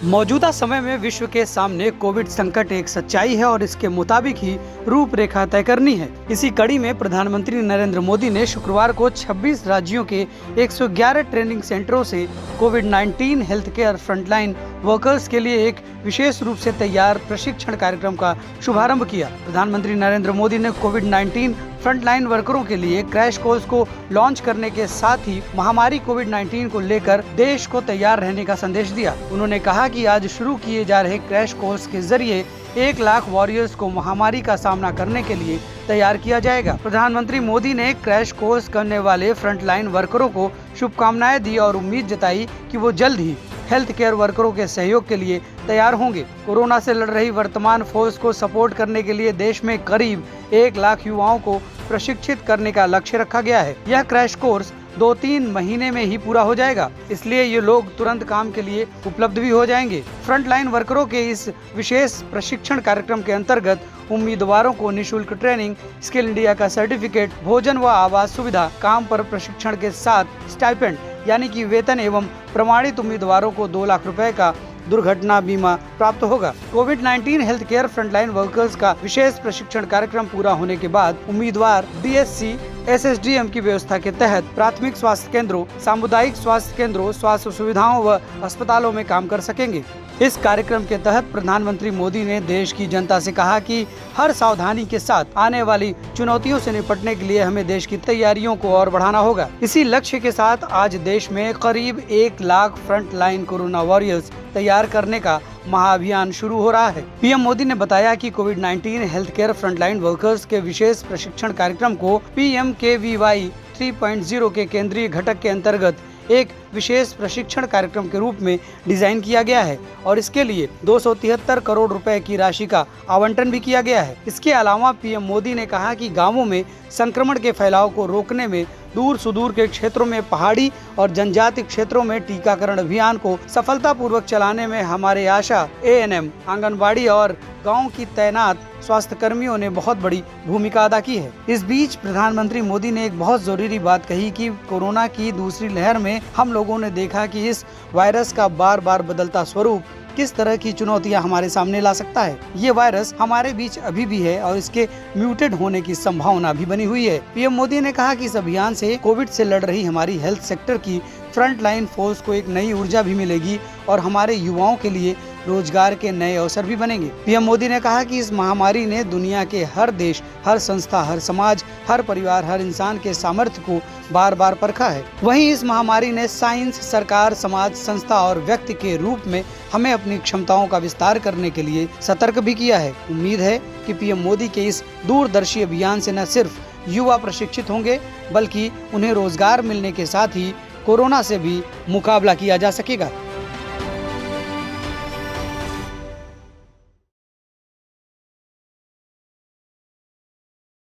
मौजूदा समय में विश्व के सामने कोविड संकट एक सच्चाई है और इसके मुताबिक ही रूपरेखा तय करनी है। इसी कड़ी में प्रधानमंत्री नरेंद्र मोदी ने शुक्रवार को 26 राज्यों के 111 ट्रेनिंग सेंटरों से कोविड-19 हेल्थ केयर फ्रंटलाइन वर्कर्स के लिए एक विशेष रूप से तैयार प्रशिक्षण कार्यक्रम का शुभारंभ किया। प्रधानमंत्री नरेंद्र मोदी ने कोविड-19 फ्रंटलाइन वर्करों के लिए क्रैश कोर्स को लॉन्च करने के साथ ही महामारी कोविड-19 को लेकर देश को तैयार रहने का संदेश दिया। उन्होंने कहा कि आज शुरू किए जा रहे क्रैश कोर्स के जरिए 1 लाख वॉरियर्स को महामारी का सामना करने के लिए तैयार किया जाएगा। प्रधानमंत्री मोदी ने क्रैश कोर्स करने वाले फ्रंटलाइन वर्करों को शुभकामनाएं दी और उम्मीद जताई कि वो जल्द ही हेल्थ केयर वर्करों के सहयोग के लिए तैयार होंगे। कोरोना से लड़ रही वर्तमान फोर्स को सपोर्ट करने के लिए देश में करीब 1 लाख युवाओं को प्रशिक्षित करने का लक्ष्य रखा गया है। यह क्रैश कोर्स 2-3 महीने में ही पूरा हो जाएगा, इसलिए ये लोग तुरंत काम के लिए उपलब्ध भी हो जाएंगे। फ्रंटलाइन वर्करों के इस विशेष प्रशिक्षण कार्यक्रम के अंतर्गत उम्मीदवारों को निशुल्क ट्रेनिंग, स्किल इंडिया का सर्टिफिकेट, भोजन व आवास सुविधा, काम पर प्रशिक्षण के साथ स्टाइपेंड यानी कि वेतन एवं प्रमाणित उम्मीदवारों को 2 लाख रुपए का दुर्घटना बीमा प्राप्त होगा। कोविड-19 हेल्थ केयर फ्रंटलाइन वर्कर्स का विशेष प्रशिक्षण कार्यक्रम पूरा होने के बाद उम्मीदवार DSC SSDM की व्यवस्था के तहत प्राथमिक स्वास्थ्य केंद्रों, सामुदायिक स्वास्थ्य केंद्रों, स्वास्थ्य सुविधाओं व अस्पतालों में काम कर सकेंगे। इस कार्यक्रम के तहत प्रधानमंत्री मोदी ने देश की जनता से कहा कि हर सावधानी के साथ आने वाली चुनौतियों से निपटने के लिए हमें देश की तैयारियों को और बढ़ाना होगा। इसी लक्ष्य के साथ आज देश में करीब 1 lakh front line corona warriors तैयार करने का महाअभियान शुरू हो रहा है। पीएम मोदी ने बताया कि कोविड-19 हेल्थ केयर फ्रंटलाइन वर्कर्स के विशेष प्रशिक्षण कार्यक्रम को PMKVY 3.0 के केंद्रीय घटक के अंतर्गत एक विशेष प्रशिक्षण कार्यक्रम के रूप में डिजाइन किया गया है और इसके लिए 273 करोड़ रुपए की राशि का आवंटन भी किया गया है। इसके अलावा पीएम मोदी ने कहा कि गांवों में संक्रमण के फैलाव को रोकने में, दूर सुदूर के क्षेत्रों में, पहाड़ी और जनजातीय क्षेत्रों में टीकाकरण अभियान को सफलतापूर्वक चलाने में हमारे आशा, ANM, आंगनबाड़ी और गांव की तैनात स्वास्थ्य कर्मियों ने बहुत बड़ी भूमिका अदा की है। इस बीच प्रधानमंत्री मोदी ने एक बहुत जरूरी बात कही कि कोरोना की दूसरी लहर में हम लोगों ने देखा कि इस वायरस का बार बार बदलता स्वरूप किस तरह की चुनौतियां हमारे सामने ला सकता है। ये वायरस हमारे बीच अभी भी है और इसके म्यूटेड होने की संभावना भी बनी हुई है। पीएम मोदी ने कहा कि इस अभियान से कोविड से लड़ रही हमारी हेल्थ सेक्टर की फ्रंट लाइन फोर्स को एक नई ऊर्जा भी मिलेगी और हमारे युवाओं के लिए रोजगार के नए अवसर भी बनेंगे। पीएम मोदी ने कहा कि इस महामारी ने दुनिया के हर देश, हर संस्था, हर समाज, हर परिवार, हर इंसान के सामर्थ्य को बार बार परखा है। वहीं इस महामारी ने साइंस, सरकार, समाज, संस्था और व्यक्ति के रूप में हमें अपनी क्षमताओं का विस्तार करने के लिए सतर्क भी किया है। उम्मीद है कि पीएम मोदी के इस दूरदर्शी अभियान से न सिर्फ युवा प्रशिक्षित होंगे बल्कि उन्हें रोजगार मिलने के साथ ही कोरोना से भी मुकाबला किया जा सकेगा।